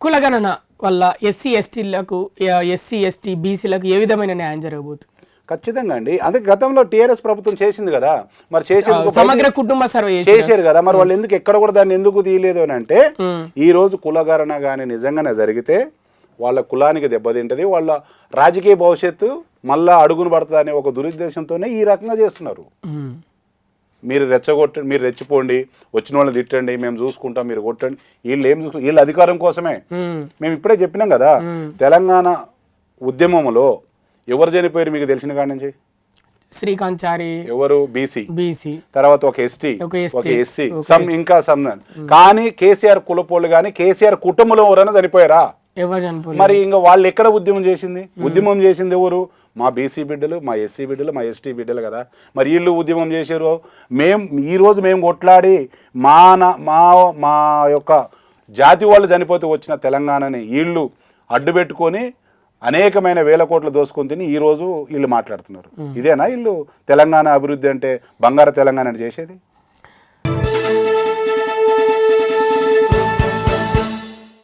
కులగణన వల్ల SC ST బీసీలకు ఏ విధమైన న్యాయం జరగబోతుంది? ఖచ్చితంగా అండి. అదే గతంలో టీఆర్ఎస్ ప్రభుత్వం చేసింది కదా, మరి సమగ్ర కుటుంబ సర్వే చేశారు కదా, మరి వాళ్ళు ఎందుకు ఎక్కడ కూడా దాన్ని ఎందుకు తీయలేదు అని అంటే, ఈ రోజు కులగణన కానీ నిజంగానే జరిగితే వాళ్ళ కులానికి దెబ్బతింటది, వాళ్ళ రాజకీయ భవిష్యత్తు మళ్ళా అడుగును పడుతుంది అనే ఒక దురుద్దేశంతోనే ఈ రకంగా చేస్తున్నారు. మీరు మీరు రెచ్చిపోండి, వచ్చిన వాళ్ళని తిట్టండి, మేము చూసుకుంటాం, మీరు కొట్టండి. వీళ్ళు ఏం చూసుకుంటారు? వీళ్ళ అధికారం కోసమే. మేము ఇప్పుడే చెప్పినాం కదా, తెలంగాణ ఉద్యమంలో ఎవరు చనిపోయారు మీకు తెలిసిన కాడి నుంచి? శ్రీకాంత్ చారి, ఎవరు బీసీ, తర్వాత ఒక ఎస్టీ, ఒక ఎస్సీ, ఇంకా కానీ కేసీఆర్ కులపోళ్ళు కానీ కేసీఆర్ కుటుంబంలో ఎవరైనా చనిపోయారా? మరి ఇంకా వాళ్ళు ఎక్కడ ఉద్యమం చేసింది ఎవరు? మా బీసీ బిడ్డలు, మా ఎస్సీ బిడ్డలు, మా ఎస్టీ బిడ్డలు కదా. మరి వీళ్ళు ఉద్యమం చేశారు. ఈరోజు మేము కొట్లాడి మా యొక్క జాతి వాళ్ళు చనిపోతే వచ్చిన తెలంగాణని వీళ్ళు అడ్డు పెట్టుకొని అనేకమైన వేల కోట్లు దోసుకొని తిని ఈరోజు వీళ్ళు మాట్లాడుతున్నారు. ఇదేనా వీళ్ళు తెలంగాణ అభివృద్ధి అంటే, బంగారు తెలంగాణ చేసేది?